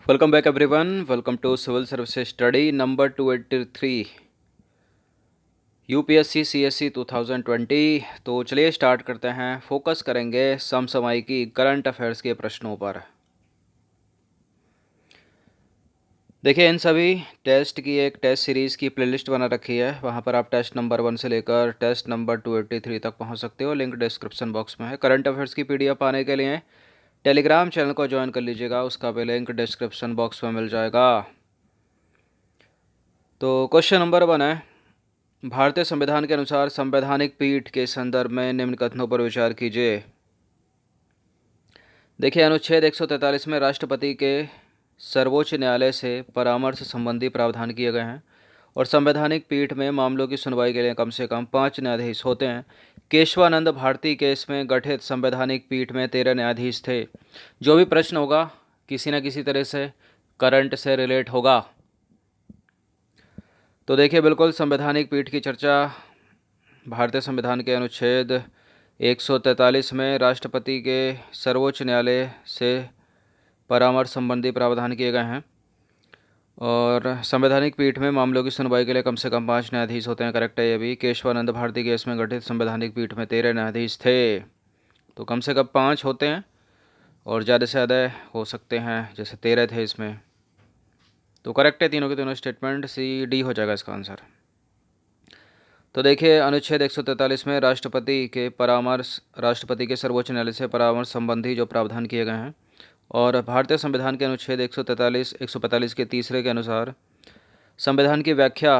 Welcome back everyone. Welcome to civil services study number 283 UPSC CSC 2020। तो चलिए start करते हैं। फोकस करेंगे समसामयिकी करंट अफेयर्स के प्रश्नों पर। देखिए, इन सभी टेस्ट की एक टेस्ट सीरीज़ की प्लेलिस्ट बना रखी है। वहाँ पर आप टेस्ट नंबर 1 से लेकर टेस्ट नंबर 283 तक पहुँच सकते हो। लिंक डिस्क्रिप्शन बॉक्स में है। करंट अफेयर्स की पीडीएफ पाने के लिए टेलीग्राम चैनल को ज्वाइन कर लीजिएगा, उसका भी लिंक डिस्क्रिप्शन बॉक्स में मिल जाएगा। तो क्वेश्चन नंबर 1 है, भारतीय संविधान के अनुसार संवैधानिक पीठ के संदर्भ में निम्न कथनों पर विचार कीजिए। देखिए, अनुच्छेद 143 में राष्ट्रपति के सर्वोच्च न्यायालय से परामर्श संबंधी प्रावधान किए गए हैं और संवैधानिक पीठ में मामलों की सुनवाई के लिए कम से कम 5 न्यायाधीश होते हैं। केशवानंद भारती केस में गठित संवैधानिक पीठ में 13 न्यायाधीश थे। जो भी प्रश्न होगा किसी न किसी तरह से करंट से रिलेट होगा। तो देखिए, बिल्कुल संवैधानिक पीठ की चर्चा भारतीय संविधान के अनुच्छेद 143 में राष्ट्रपति के सर्वोच्च न्यायालय से परामर्श संबंधी प्रावधान किए गए हैं और संवैधानिक पीठ में मामलों की सुनवाई के लिए कम से कम 5 न्यायाधीश होते हैं। करेक्ट है ये भी। केशवानंद भारती केस में गठित संवैधानिक पीठ में 13 न्यायाधीश थे, तो कम से कम 5 होते हैं और ज़्यादा से ज़्यादा हो सकते हैं, जैसे 13 थे इसमें। तो करेक्ट है तीनों के तीनों स्टेटमेंट। सी डी हो जाएगा इसका आंसर। तो देखिए, अनुच्छेद 143 में राष्ट्रपति के सर्वोच्च न्यायालय से परामर्श संबंधी जो प्रावधान किए गए हैं और भारतीय संविधान के अनुच्छेद 145 के तीसरे के अनुसार संविधान की व्याख्या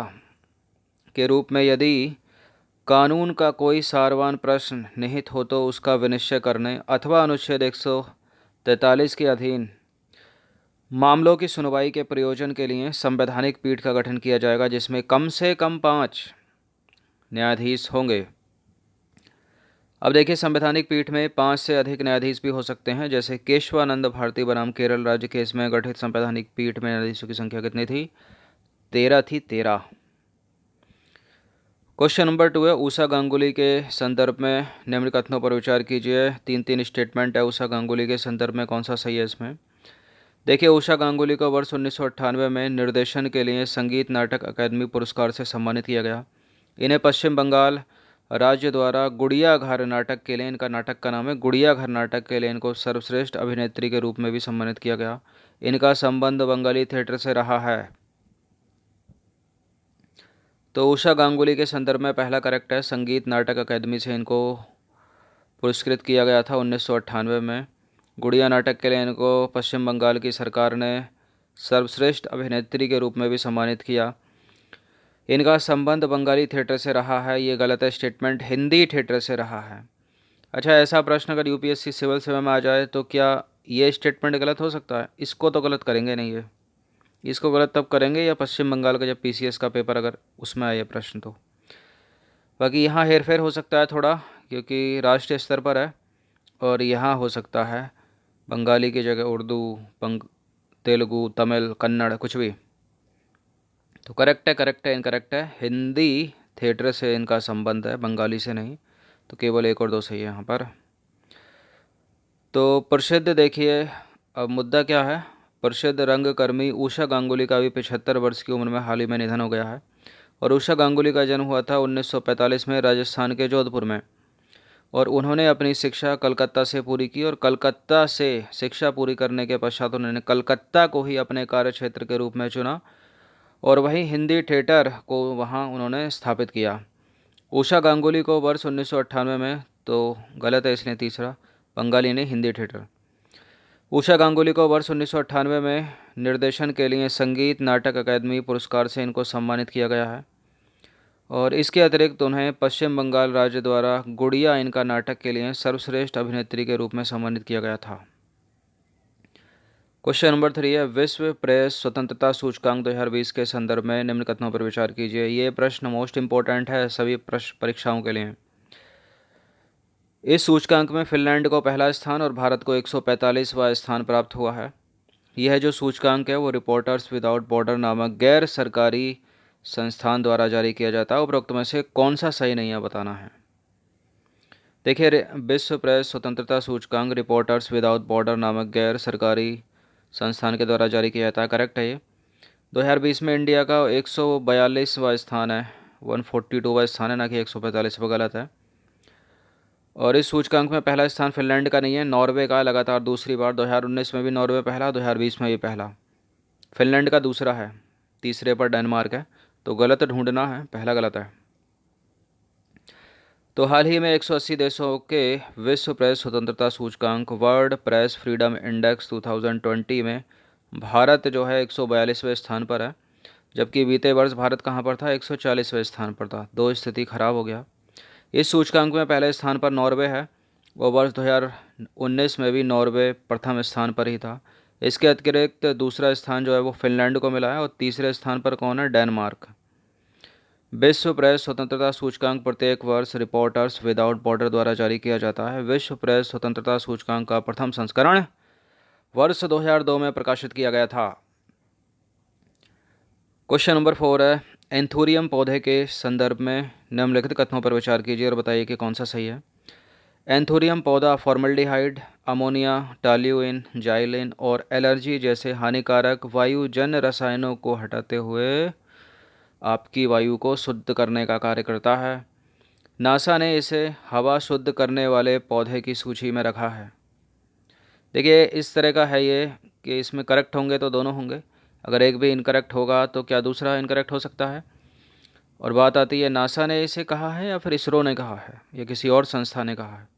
के रूप में यदि कानून का कोई सारवान प्रश्न निहित हो तो उसका विनिश्चय करने अथवा अनुच्छेद 143 के अधीन मामलों की सुनवाई के प्रयोजन के लिए संवैधानिक पीठ का गठन किया जाएगा, जिसमें कम से कम 5 न्यायाधीश होंगे। अब देखिए, संवैधानिक पीठ में 5 से अधिक न्यायाधीश भी हो सकते हैं, जैसे केशवानंद भारती बनाम केरल राज्य केस में गठित संवैधानिक पीठ में न्यायाधीशों की संख्या कितनी थी? 13 थी, 13। क्वेश्चन नंबर 2 है, ऊषा गांगुली के संदर्भ में निम्न कथनों पर विचार कीजिए। 3 स्टेटमेंट है ऊषा गांगुली के संदर्भ में, कौन सा सही है इसमें? देखिए, ऊषा गांगुली को वर्ष 1998 में निर्देशन के लिए संगीत नाटक अकादमी पुरस्कार से सम्मानित किया गया। इन्हें पश्चिम बंगाल राज्य द्वारा गुड़िया घर नाटक के लिए, इनका नाटक का नाम है गुड़िया घर नाटक के लिए, इनको सर्वश्रेष्ठ अभिनेत्री के रूप में भी सम्मानित किया गया। इनका संबंध बंगाली थिएटर से रहा है। तो उषा गांगुली के संदर्भ में पहला करेक्ट है, संगीत नाटक अकादमी से इनको पुरस्कृत किया गया था 1998 में। गुड़िया नाटक के लिए इनको पश्चिम बंगाल की सरकार ने सर्वश्रेष्ठ अभिनेत्री के रूप में भी सम्मानित किया। इनका संबंध बंगाली थिएटर से रहा है, ये गलत है स्टेटमेंट, हिंदी थिएटर से रहा है। अच्छा, ऐसा प्रश्न अगर यूपीएससी सिविल सेवा में आ जाए तो क्या ये स्टेटमेंट गलत हो सकता है? इसको तो गलत करेंगे नहीं ये। इसको गलत तब करेंगे या पश्चिम बंगाल का जब पीसीएस का पेपर अगर उसमें आए प्रश्न तो। बाकी यहाँ हेरफेर हो सकता है थोड़ा, क्योंकि राष्ट्रीय स्तर पर है और यहाँ हो सकता है बंगाली की जगह उर्दू, तेलुगु, तमिल, कन्नड़, कुछ भी। तो करेक्ट है इनकरेक्ट है। हिंदी थिएटर से इनका संबंध है, बंगाली से नहीं। तो केवल 1 और 2 सही है यहाँ पर। तो प्रसिद्ध देखिए, अब मुद्दा क्या है, प्रसिद्ध रंगकर्मी उषा गांगुली का भी 75 वर्ष की उम्र में हाल ही में निधन हो गया है। और उषा गांगुली का जन्म हुआ था 1945 में राजस्थान के जोधपुर में और उन्होंने अपनी शिक्षा कलकत्ता से पूरी की और कलकत्ता से शिक्षा पूरी करने के पश्चात उन्होंने कलकत्ता को ही अपने कार्यक्षेत्र के रूप में चुना और वहीं हिंदी थिएटर को वहां उन्होंने स्थापित किया। उषा गांगुली को वर्ष 1998 में, तो गलत है इसलिए तीसरा, बंगाली ने हिंदी थिएटर। उषा गांगुली को वर्ष 1998 में निर्देशन के लिए संगीत नाटक अकादमी पुरस्कार से इनको सम्मानित किया गया है और इसके अतिरिक्त उन्हें पश्चिम बंगाल राज्य द्वारा गुड़िया इनका नाटक के लिए सर्वश्रेष्ठ अभिनेत्री के रूप में सम्मानित किया गया था। क्वेश्चन नंबर 3 है, विश्व प्रेस स्वतंत्रता सूचकांक 2020 के संदर्भ में निम्न कथनों पर विचार कीजिए। ये प्रश्न मोस्ट इंपॉर्टेंट है सभी परीक्षाओं के लिए। इस सूचकांक में फिनलैंड को पहला स्थान और भारत को 145वां स्थान प्राप्त हुआ है। यह जो सूचकांक है वो रिपोर्टर्स विदाउट बॉर्डर नामक गैर सरकारी संस्थान द्वारा जारी किया जाता है। उपरोक्त में से कौन सा सही नहीं है बताना है। देखिए, विश्व प्रेस स्वतंत्रता सूचकांक रिपोर्टर्स विदाउट बॉर्डर नामक गैर सरकारी संस्थान के द्वारा जारी किया जाता है। करेक्ट है ये। 2020 में इंडिया का 142वां स्थान है, 142वां स्थान है, ना कि 145वां, गलत है। और इस सूचकांक में पहला स्थान फिनलैंड का नहीं है, नॉर्वे का लगातार दूसरी बार। 2019 में भी नॉर्वे पहला, 2020 में भी पहला। फिनलैंड का दूसरा है, तीसरे पर डेनमार्क है, तो गलत ढूंढना है, पहला गलत है। तो हाल ही में 180 देशों के विश्व प्रेस स्वतंत्रता सूचकांक वर्ल्ड प्रेस फ्रीडम इंडेक्स 2020 में भारत जो है 142वें स्थान पर है, जबकि बीते वर्ष भारत कहाँ पर था, 140वें स्थान पर था। दो स्थिति खराब हो गया। इस सूचकांक में पहले स्थान पर नॉर्वे है, वो वर्ष 2019 में भी नॉर्वे प्रथम स्थान पर ही था। इसके अतिरिक्त दूसरा स्थान जो है वो फिनलैंड को मिला है, और तीसरे स्थान पर कौन है, डेनमार्क। विश्व प्रेस स्वतंत्रता सूचकांक प्रत्येक वर्ष रिपोर्टर्स विदाउट बॉर्डर द्वारा जारी किया जाता है। विश्व प्रेस स्वतंत्रता सूचकांक का प्रथम संस्करण वर्ष 2002 में प्रकाशित किया गया था। क्वेश्चन नंबर 4 है, एंथोरियम पौधे के संदर्भ में निम्नलिखित कथनों पर विचार कीजिए और बताइए कि कौन सा सही है। एंथोरियम पौधा फॉर्मल्डिहाइड, अमोनिया, टॉल्यूइन, जाइलिन और एलर्जी जैसे हानिकारक वायुजन्य रसायनों को हटाते हुए आपकी वायु को शुद्ध करने का कार्य करता है। नासा ने इसे हवा शुद्ध करने वाले पौधे की सूची में रखा है। देखिए इस तरह का है ये कि इसमें करेक्ट होंगे तो दोनों होंगे, अगर एक भी इनकरेक्ट होगा तो क्या दूसरा इनकरेक्ट हो सकता है। और बात आती है नासा ने इसे कहा है या फिर इसरो ने कहा है या किसी और संस्था ने कहा है।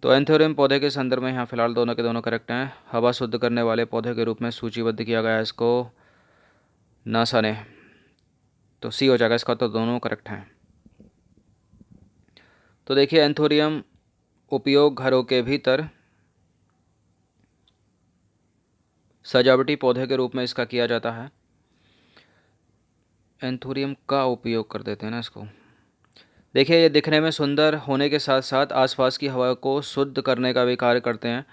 तो एंथोरियम पौधे के संदर्भ में यहाँ फिलहाल दोनों के दोनों करेक्ट हैं। हवा शुद्ध करने वाले पौधे के रूप में सूचीबद्ध किया गया है इसको नासा ने, तो सी हो जाएगा इसका, तो दोनों करेक्ट हैं। तो देखिए एंथोरियम उपयोग घरों के भीतर सजावटी पौधे के रूप में इसका किया जाता है। एंथोरियम का उपयोग कर देते हैं ना इसको। देखिए ये दिखने में सुंदर होने के साथ साथ आसपास की हवा को शुद्ध करने का भी कार्य करते हैं,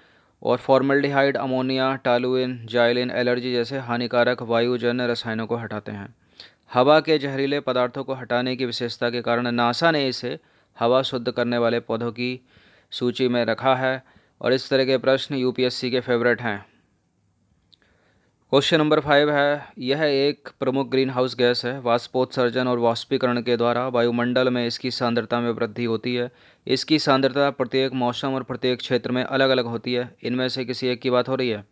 और formaldehyde, ammonia, toluene, xylene, allergy जैसे हानिकारक वायुजन्य रसायनों को हटाते हैं। हवा के जहरीले पदार्थों को हटाने की विशेषता के कारण नासा ने इसे हवा शुद्ध करने वाले पौधों की सूची में रखा है, और इस तरह के प्रश्न यूपीएससी के फेवरेट हैं। क्वेश्चन नंबर 5 है, यह एक प्रमुख ग्रीन हाउस गैस है। वाष्पोत्सर्जन और वाष्पीकरण के द्वारा वायुमंडल में इसकी सांद्रता में वृद्धि होती है। इसकी सांद्रता प्रत्येक मौसम और प्रत्येक क्षेत्र में अलग अलग होती है। इनमें से किसी एक की बात हो रही है।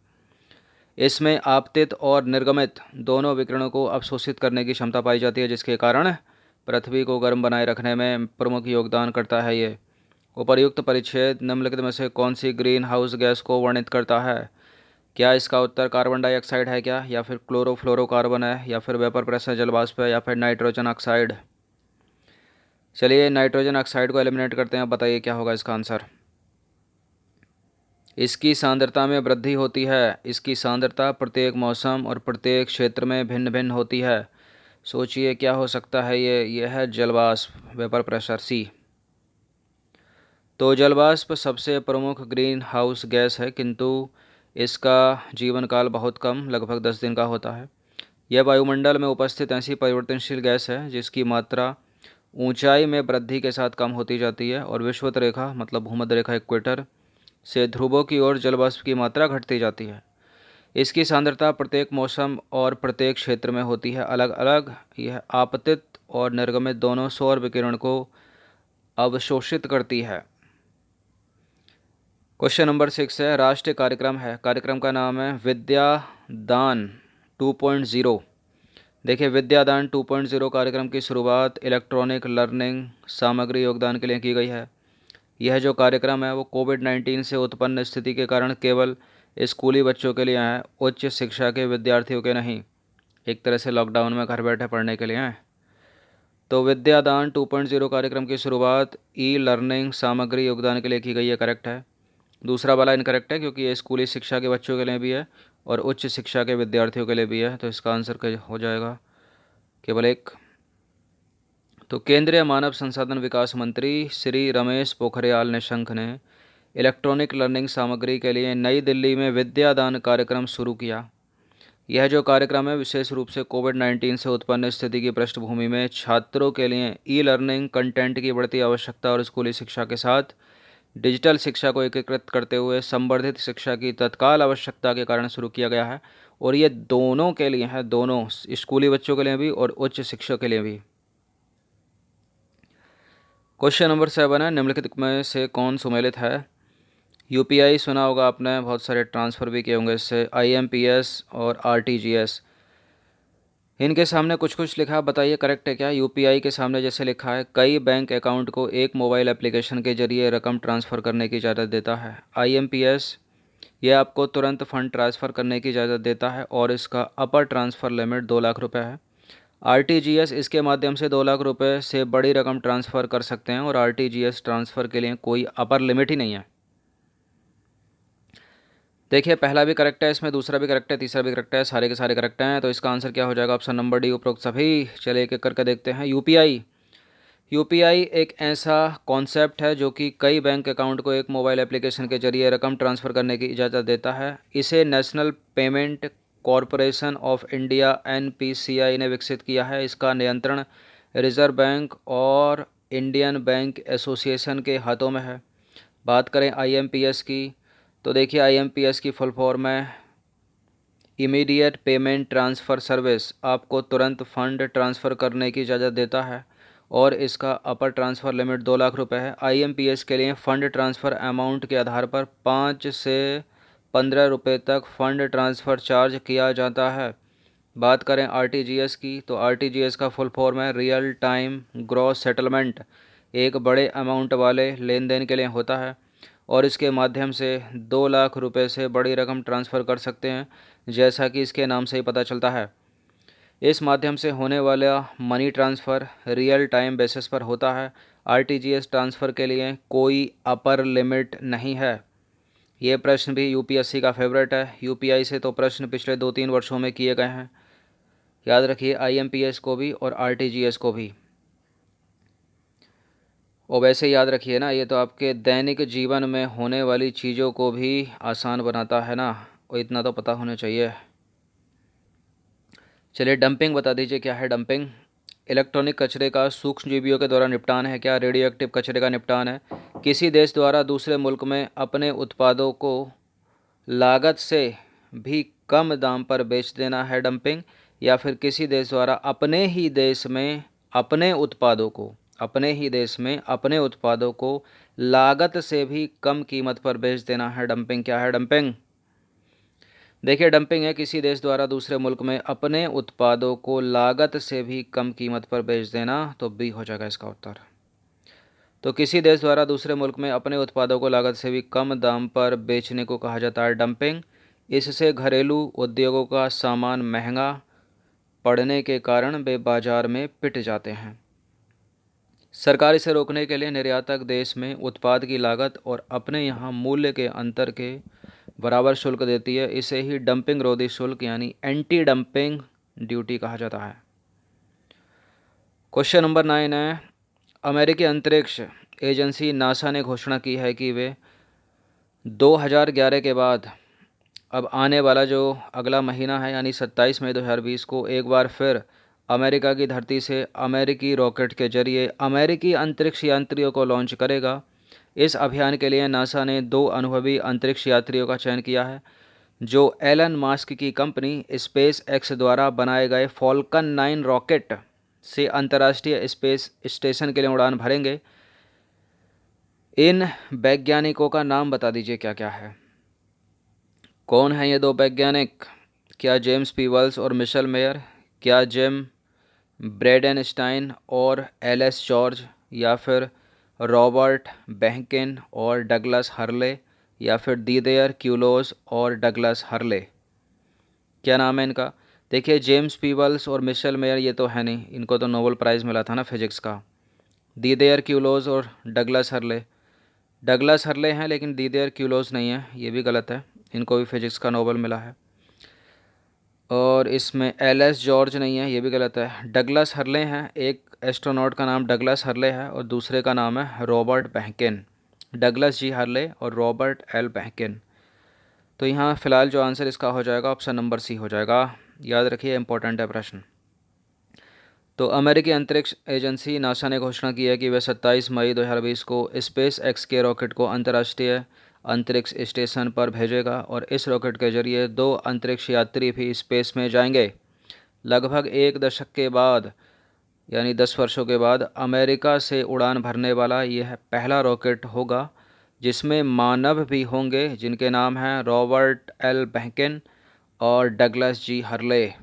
इसमें आपतित और निर्गमित दोनों विकिरणों को अवशोषित करने की क्षमता पाई जाती है, जिसके कारण पृथ्वी को गर्म बनाए रखने में प्रमुख योगदान करता है ये। उपर्युक्त परिच्छेद निम्नलिखित में से कौन सी ग्रीन हाउस गैस को वर्णित करता है। क्या इसका उत्तर कार्बन डाइऑक्साइड है क्या, या फिर क्लोरोफ्लोरोकार्बन है, या फिर वेपर प्रेशर जल वाष्प है, या फिर नाइट्रोजन ऑक्साइड। चलिए नाइट्रोजन ऑक्साइड को एलिमिनेट करते हैं, बताइए क्या होगा इसका आंसर। इसकी सांद्रता में वृद्धि होती है। इसकी सांद्रता प्रत्येक मौसम और प्रत्येक क्षेत्र में भिन्न भिन्न होती है। सोचिए क्या हो सकता है ये है जलवाष्प, वेपर प्रेशर, सी। तो जलवाष्प सबसे प्रमुख ग्रीन हाउस गैस है, किंतु इसका जीवन काल बहुत कम, लगभग 10 दिन का होता है। यह वायुमंडल में उपस्थित ऐसी परिवर्तनशील गैस है जिसकी मात्रा ऊंचाई में वृद्धि के साथ कम होती जाती है, और विषुवत रेखा मतलब भूमध्य रेखा इक्वेटर से ध्रुवों की ओर जलवाष्प की मात्रा घटती जाती है। इसकी सांद्रता प्रत्येक मौसम और प्रत्येक क्षेत्र में होती है अलग अलग। यह आपतित और निर्गमित दोनों सौर विकिरण को अवशोषित करती है। क्वेश्चन नंबर 6 है, राष्ट्रीय कार्यक्रम है। कार्यक्रम का नाम है विद्यादान 2.0। देखिए विद्यादान 2.0 कार्यक्रम की शुरुआत इलेक्ट्रॉनिक लर्निंग सामग्री योगदान के लिए की गई है। यह जो कार्यक्रम है वो कोविड-19 से उत्पन्न स्थिति के कारण केवल स्कूली बच्चों के लिए है, उच्च शिक्षा के विद्यार्थियों के नहीं। एक तरह से लॉकडाउन में घर बैठे पढ़ने के लिए हैं। तो विद्यादान 2.0 कार्यक्रम की शुरुआत ई लर्निंग सामग्री योगदान के लिए की गई है, करेक्ट है। दूसरा वाला इनकरेक्ट है क्योंकि ये स्कूली शिक्षा के बच्चों के लिए भी है और उच्च शिक्षा के विद्यार्थियों के लिए भी है, तो इसका आंसर हो जाएगा केवल एक। तो केंद्रीय मानव संसाधन विकास मंत्री श्री रमेश पोखरियाल निशंक ने इलेक्ट्रॉनिक लर्निंग सामग्री के लिए नई दिल्ली में विद्यादान कार्यक्रम शुरू किया। यह जो कार्यक्रम है विशेष रूप से कोविड-19 से उत्पन्न स्थिति की पृष्ठभूमि में छात्रों के लिए ई लर्निंग कंटेंट की बढ़ती आवश्यकता और स्कूली शिक्षा के साथ डिजिटल शिक्षा को एकीकृत करते हुए संवर्धित शिक्षा की तत्काल आवश्यकता के कारण शुरू किया गया है और ये दोनों के लिए है, दोनों स्कूली बच्चों के लिए भी और उच्च शिक्षा के लिए भी। क्वेश्चन नंबर 7 है, निम्नलिखित में से कौन सुमेलित है? यूपीआई सुना होगा आपने, बहुत सारे ट्रांसफ़र भी किए होंगे इससे, आईएमपीएस और आरटीजीएस। इनके सामने कुछ कुछ लिखा, बताइए करेक्ट है क्या? यूपीआई के सामने जैसे लिखा है, कई बैंक अकाउंट को एक मोबाइल एप्लीकेशन के जरिए रकम ट्रांसफ़र करने की इजाज़त देता है। आईएमपीएस ये आपको तुरंत फ़ंड ट्रांसफ़र करने की इजाज़त देता है और इसका अपर ट्रांसफ़र लिमिट 2 लाख रुपये है। आरटीजीएस इसके माध्यम से 2 लाख रुपये से बड़ी रकम ट्रांसफ़र कर सकते हैं और आरटीजीएस ट्रांसफ़र के लिए कोई अपर लिमिट ही नहीं है। देखिए पहला भी करेक्ट है, इसमें दूसरा भी करेक्ट है, तीसरा भी करेक्ट है, सारे के सारे करेक्ट हैं। तो इसका आंसर क्या हो जाएगा? ऑप्शन नंबर डी, उपरोक्त सभी। चलिए एक एक करके देखते हैं। यूपीआई एक ऐसा कॉन्सेप्ट है जो कि कई बैंक अकाउंट को एक मोबाइल एप्लीकेशन के जरिए रकम ट्रांसफ़र करने की इजाज़त देता है। इसे national payment corporation of India NPCI ने विकसित किया है। इसका नियंत्रण रिजर्व बैंक और इंडियन बैंक एसोसिएशन के हाथों में है। बात करें आईएमपीएस की, तो देखिए आईएमपीएस की फुल फॉर्म है इमीडिएट पेमेंट ट्रांसफ़र सर्विस। आपको तुरंत फ़ंड ट्रांसफ़र करने की इजाज़त देता है और इसका अपर ट्रांसफ़र लिमिट 2 लाख रुपये है। आईएमपीएस के लिए फ़ंड ट्रांसफ़र अमाउंट के आधार पर 5 से 15 रुपये तक फ़ंड ट्रांसफ़र चार्ज किया जाता है। बात करें आरटीजीएस की, तो आरटीजीएस का फुल फॉर्म है रियल टाइम ग्रॉस सेटलमेंट। एक बड़े अमाउंट वाले लेन देन के लिए होता है और इसके माध्यम से 2 लाख रुपये से बड़ी रकम ट्रांसफ़र कर सकते हैं, जैसा कि इसके नाम से ही पता चलता है। इस माध्यम से होने वाला money transfer real time basis पर होता है। आरटीजीएस ट्रांसफ़र के लिए कोई अपर लिमिट नहीं है। ये प्रश्न भी यूपीएससी का फेवरेट है। यूपीआई से तो प्रश्न पिछले 2-3 वर्षों में किए गए हैं। याद रखिए आईएमपीएस को भी और आरटीजीएस को भी। और वैसे याद रखिए ना, ये तो आपके दैनिक जीवन में होने वाली चीज़ों को भी आसान बनाता है ना, और इतना तो पता होना चाहिए। चलिए डंपिंग बता दीजिए, क्या है डंपिंग? इलेक्ट्रॉनिक कचरे का सूक्ष्मजीवियों के द्वारा निपटान है क्या? रेडियो एक्टिव कचरे का निपटान है। किसी देश द्वारा दूसरे मुल्क में अपने उत्पादों को लागत से भी कम दाम पर बेच देना है डंपिंग। या फिर किसी देश द्वारा अपने ही देश में अपने उत्पादों को लागत से भी कम कीमत पर बेच देना है डंपिंग। क्या है डंपिंग? देखिए डंपिंग है किसी देश द्वारा दूसरे मुल्क में अपने उत्पादों को लागत से भी कम कीमत पर बेच देना, तो बी हो जाएगा इसका उत्तर। तो किसी देश द्वारा दूसरे मुल्क में अपने उत्पादों को लागत से भी कम दाम पर बेचने को कहा जाता है डंपिंग। इससे घरेलू उद्योगों का सामान महंगा पड़ने के कारण वे बाजार में पिट जाते हैं। सरकार इसे रोकने के लिए निर्यातक देश में उत्पाद की लागत और अपने यहाँ मूल्य के अंतर के बराबर शुल्क देती है। इसे ही डंपिंग रोधी शुल्क यानी एंटी डंपिंग ड्यूटी कहा जाता है। क्वेश्चन नंबर 9 है, अमेरिकी अंतरिक्ष एजेंसी नासा ने घोषणा की है कि वे 2011 के बाद अब आने वाला जो अगला महीना है यानी 27 मई 2020 को एक बार फिर अमेरिका की धरती से अमेरिकी रॉकेट के जरिए अमेरिकी अंतरिक्ष यात्रियों को लॉन्च करेगा। इस अभियान के लिए नासा ने 2 अनुभवी अंतरिक्ष यात्रियों का चयन किया है, जो एलन मास्क की कंपनी स्पेस एक्स द्वारा बनाए गए फॉल्कन 9 रॉकेट से अंतर्राष्ट्रीय स्पेस स्टेशन के लिए उड़ान भरेंगे। इन वैज्ञानिकों का नाम बता दीजिए क्या क्या है? कौन है ये 2 वैज्ञानिक? क्या जेम्स पीबल्स और मिशेल मेयर, क्या जिम ब्रेडेनस्टाइन और एलएस जॉर्ज, या फिर रॉबर्ट बेहकिन और डगलस हर्ले, या फिर दीदेयर क्यूलोस और डगलस हर्ले? क्या नाम है इनका? देखिए जेम्स पीबल्स और मिशेल मेयर ये तो है नहीं, इनको तो नोबेल प्राइज़ मिला था ना फिजिक्स का। दीदेयर क्यूलोस और डगलस हर्ले हैं, लेकिन दीदेयर क्यूलोस नहीं है, ये भी गलत है, इनको भी फिजिक्स का नोबेल मिला है। और इसमें एलएस जॉर्ज नहीं है, ये भी गलत है। डगलस हर्ले हैं, एक एस्ट्रोनॉट का नाम डगलस हर्ले है और दूसरे का नाम है रॉबर्ट बेहकिन। डगलस जी हर्ले और रॉबर्ट एल बेहकिन। तो यहाँ फ़िलहाल जो आंसर इसका हो जाएगा ऑप्शन नंबर सी हो जाएगा। याद रखिए इंपॉर्टेंट है प्रश्न। तो अमेरिकी अंतरिक्ष एजेंसी नासा ने घोषणा की है कि वह 27 मई 2020 को स्पेस एक्स के रॉकेट को अंतर्राष्ट्रीय अंतरिक्ष स्टेशन पर भेजेगा और इस रॉकेट के जरिए 2 अंतरिक्ष यात्री भी स्पेस में जाएंगे। लगभग एक दशक के बाद यानी 10 वर्षों के बाद अमेरिका से उड़ान भरने वाला यह पहला रॉकेट होगा जिसमें मानव भी होंगे, जिनके नाम हैं रॉबर्ट एल बैंकेन और डगलस जी हर्ले।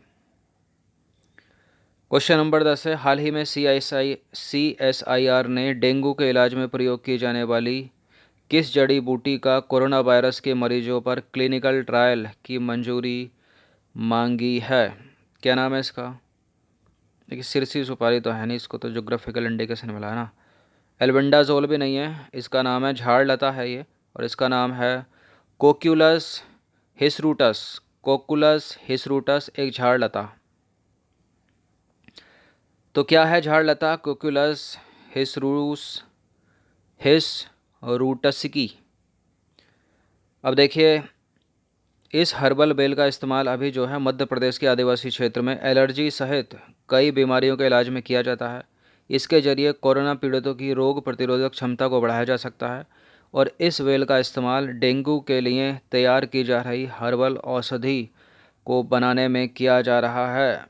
क्वेश्चन नंबर 10 है, हाल ही में CSIR ने डेंगू के इलाज में प्रयोग की जाने वाली किस जड़ी बूटी का कोरोना वायरस के मरीजों पर क्लिनिकल ट्रायल की मंजूरी मांगी है? क्या नाम है इसका? देखिए, सिरसी सुपारी तो है नहीं, इसको तो जोग्राफिकल इंडिकेशन मिला है ना। एल्बेंडाजोल भी नहीं है, इसका नाम है झाड़ लता है ये, और इसका नाम है कोक्यूलस हिसरूटस। कोकुलस हिसरूटस एक झाड़ लता। तो क्या है झाड़ लता? कोक्यूलस हिसरूटसिकी। अब देखिए, इस हर्बल बेल का इस्तेमाल अभी जो है मध्य प्रदेश के आदिवासी क्षेत्र में एलर्जी सहित कई बीमारियों के इलाज में किया जाता है। इसके जरिए कोरोना पीड़ितों की रोग प्रतिरोधक क्षमता को बढ़ाया जा सकता है और इस बेल का इस्तेमाल डेंगू के लिए तैयार की जा रही हर्बल औषधि को बनाने में किया जा रहा है।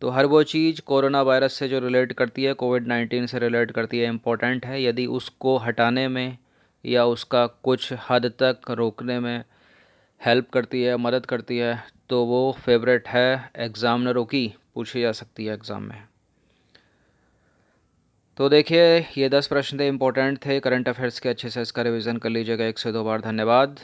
तो हर वो चीज़ कोरोना वायरस से जो रिलेट करती है, कोविड-19 से रिलेट करती है, इम्पोर्टेंट है। यदि उसको हटाने में या उसका कुछ हद तक रोकने में हेल्प करती है, मदद करती है, तो वो फेवरेट है एग्ज़ामिनरों की, पूछी जा सकती है एग्ज़ाम में। तो देखिए, ये 10 प्रश्न थे, इम्पोर्टेंट थे, करंट अफेयर्स के। अच्छे से इसका रिवीजन कर लीजिएगा 1 से 2 बार। धन्यवाद।